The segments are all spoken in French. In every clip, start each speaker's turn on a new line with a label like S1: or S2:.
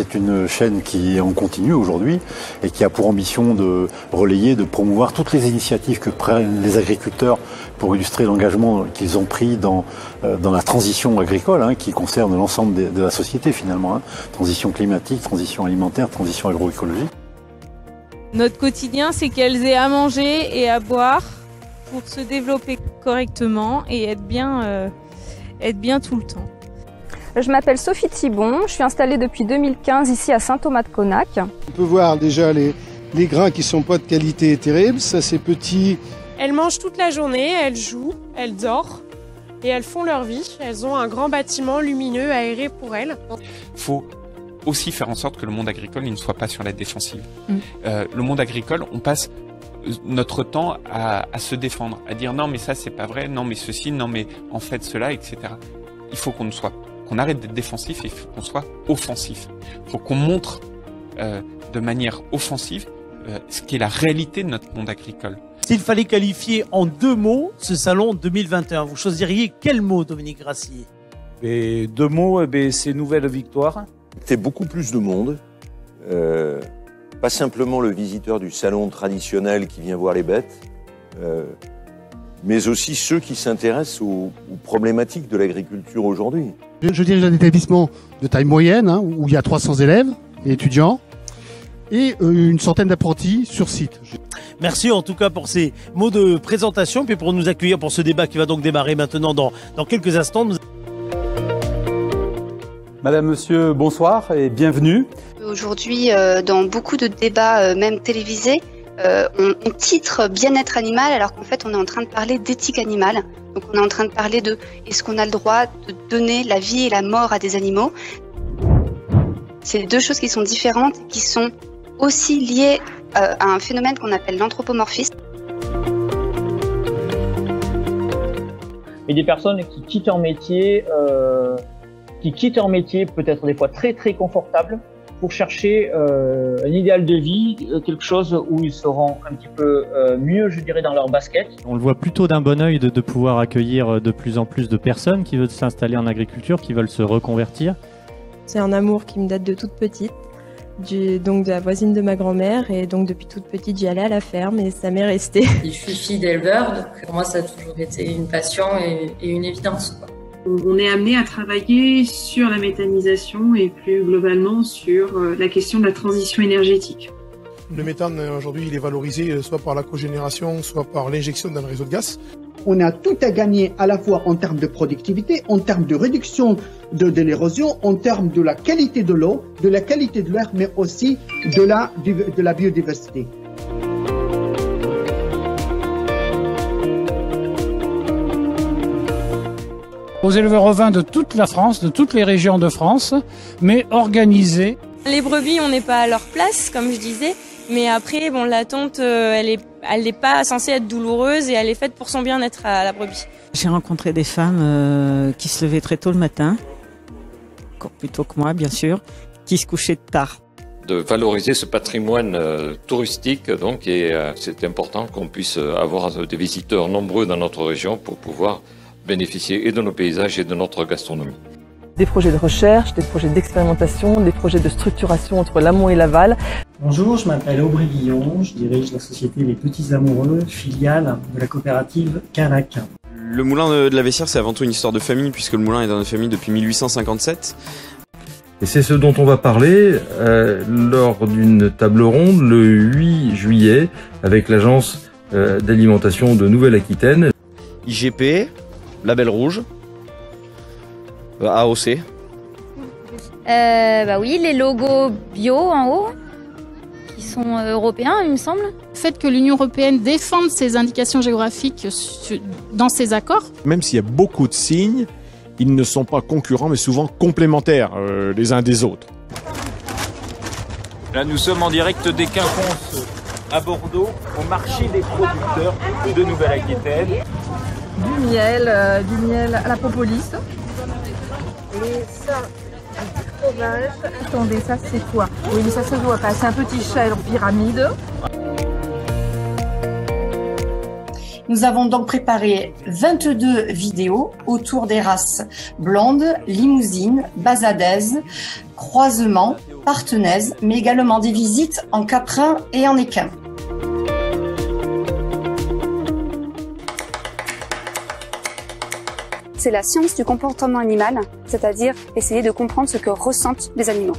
S1: c'est une chaîne qui est en continu aujourd'hui et qui a pour ambition de relayer, de promouvoir toutes les initiatives que prennent les agriculteurs pour illustrer l'engagement qu'ils ont pris dans la transition agricole, qui concerne l'ensemble de la société finalement. Transition climatique, transition alimentaire, transition agroécologique.
S2: Notre quotidien, c'est qu'elles aient à manger et à boire pour se développer correctement et être bien tout le temps.
S3: Je m'appelle Sophie Thibon, je suis installée depuis 2015 ici à Saint-Thomas-de-Conac.
S4: On peut voir déjà les grains qui ne sont pas de qualité terrible, ça c'est petit.
S5: Elles mangent toute la journée, elles jouent, elles dorment et elles font leur vie. Elles ont un grand bâtiment lumineux aéré pour elles.
S6: Faut aussi faire en sorte que le monde agricole ne soit pas sur la défensive. Le monde agricole, on passe notre temps à se défendre, à dire non mais ça c'est pas vrai, non mais ceci, non mais en fait cela, etc. Il faut qu'on arrête d'être défensif et qu'on soit offensif. Il faut qu'on montre de manière offensive ce qui est la réalité de notre monde agricole.
S7: S'il fallait qualifier en 2 mots ce salon 2021, vous choisiriez quel mot, Dominique Grassier?
S8: Et 2 mots, c'est nouvelle victoire.
S9: C'est beaucoup plus de monde. Pas simplement le visiteur du salon traditionnel qui vient voir les bêtes, mais aussi ceux qui s'intéressent aux problématiques de l'agriculture aujourd'hui.
S4: Je dirige un établissement de taille moyenne, où il y a 300 élèves et étudiants, et une centaine d'apprentis sur site.
S7: Merci en tout cas pour ces mots de présentation, puis pour nous accueillir pour ce débat qui va donc démarrer maintenant dans quelques instants.
S8: Madame, monsieur, bonsoir et bienvenue.
S10: Aujourd'hui, dans beaucoup de débats, même télévisés, on titre bien-être animal alors qu'en fait on est en train de parler d'éthique animale. Donc on est en train de parler de est-ce qu'on a le droit de donner la vie et la mort à des animaux. C'est 2 choses qui sont différentes, qui sont aussi liées à un phénomène qu'on appelle l'anthropomorphisme.
S11: Et des personnes qui quittent un métier peut-être des fois très très confortable pour chercher un idéal de vie, quelque chose où ils seront un petit peu mieux, je dirais, dans leur basket.
S12: On le voit plutôt d'un bon œil de pouvoir accueillir de plus en plus de personnes qui veulent s'installer en agriculture, qui veulent se reconvertir.
S2: C'est un amour qui me date de toute petite, donc de la voisine de ma grand-mère, et donc depuis toute petite j'y allais à la ferme et ça m'est resté.
S13: Je suis fille d'éleveur, donc pour moi ça a toujours été une passion et une évidence, quoi.
S14: On est amené à travailler sur la méthanisation et plus globalement sur la question de la transition énergétique.
S4: Le méthane, aujourd'hui, il est valorisé soit par la cogénération, soit par l'injection dans le réseau de gaz.
S15: On a tout à gagner à la fois en termes de productivité, en termes de réduction de l'érosion, en termes de la qualité de l'eau, de la qualité de l'air, mais aussi de la biodiversité.
S16: Aux éleveurs ovins de toute la France, de toutes les régions de France, mais organisés.
S2: Les brebis, on n'est pas à leur place, comme je disais, mais après, bon, la tonte, elle n'est pas censée être douloureuse et elle est faite pour son bien-être à la brebis.
S17: J'ai rencontré des femmes qui se levaient très tôt le matin, encore plus tôt que moi, bien sûr, qui se couchaient tard.
S18: De valoriser ce patrimoine touristique, donc, et c'est important qu'on puisse avoir des visiteurs nombreux dans notre région pour pouvoir bénéficier et de nos paysages et de notre gastronomie.
S19: Des projets de recherche, des projets d'expérimentation, des projets de structuration entre l'amont et l'aval.
S20: Bonjour, je m'appelle Aubry Guillon, je dirige la société Les Petits Amoureux, filiale de la coopérative Carac.
S3: Le moulin de la Vessière, c'est avant tout une histoire de famille, puisque le moulin est dans notre famille depuis 1857.
S6: Et c'est ce dont on va parler lors d'une table ronde le 8 juillet avec l'agence d'alimentation de Nouvelle-Aquitaine.
S1: IGP, Label Rouge, AOC.
S17: Oui, les logos bio en haut, qui sont européens, il me semble.
S20: Le fait que l'Union européenne défende ses indications géographiques dans ses accords.
S2: Même s'il y a beaucoup de signes, ils ne sont pas concurrents, mais souvent complémentaires les uns des autres.
S8: Là, nous sommes en direct des Quinconces à Bordeaux, au marché des producteurs de Nouvelle-Aquitaine.
S19: Du miel à la propolis.
S3: Et ça, du fromage. Attendez, ça c'est quoi? Oui, mais ça se voit pas. C'est un petit chat en pyramide.
S21: Nous avons donc préparé 22 vidéos autour des races blonde, limousine, basadaise, croisement, partenaise, mais également des visites en caprin et en équin.
S10: C'est la science du comportement animal, c'est-à-dire essayer de comprendre ce que ressentent les animaux.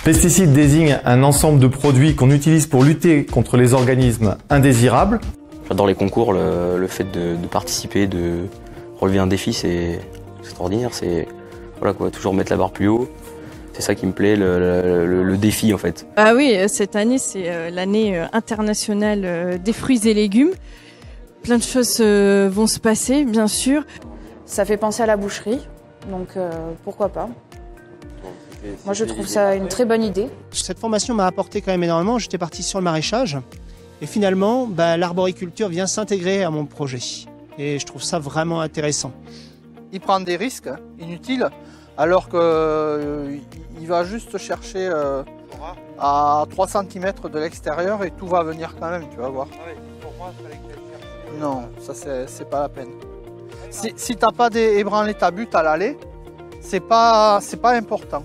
S22: Pesticide désigne un ensemble de produits qu'on utilise pour lutter contre les organismes indésirables.
S23: J'adore les concours, le fait de participer, de relever un défi, c'est extraordinaire. C'est voilà quoi, toujours mettre la barre plus haut. C'est ça qui me plaît, le défi en fait.
S2: Ah oui, cette année c'est l'année internationale des fruits et légumes. Plein de choses vont se passer, bien sûr.
S24: Ça fait penser à la boucherie, donc pourquoi pas. Moi, je trouve ça une très bonne idée.
S25: Cette formation m'a apporté quand même énormément. J'étais parti sur le maraîchage. Et finalement, l'arboriculture vient s'intégrer à mon projet. Et je trouve ça vraiment intéressant.
S26: Il prend des risques inutiles, alors qu'il va juste chercher à 3 cm de l'extérieur et tout va venir quand même, tu vas voir. Non, ça c'est pas la peine. Si t'as pas ébranlé ta butte à l'aller, c'est pas important.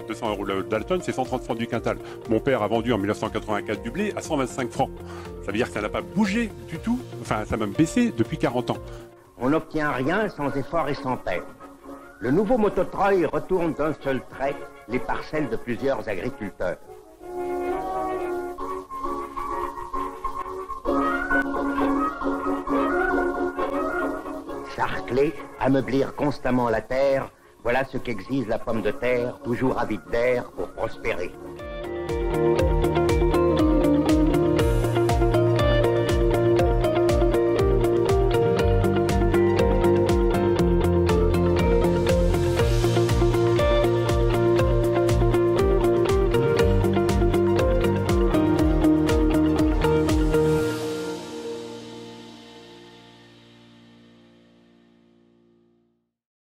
S27: 200 € le Dalton, c'est 130 francs du quintal. Mon père a vendu en 1984 du blé à 125 francs. Ça veut dire que ça n'a pas bougé du tout, enfin ça a même baissé depuis 40 ans.
S28: On n'obtient rien sans effort et sans peine. Le nouveau Mototreuil retourne d'un seul trait les parcelles de plusieurs agriculteurs. Charcler, ameublir constamment la terre, voilà ce qu'exige la pomme de terre, toujours avide d'air pour prospérer.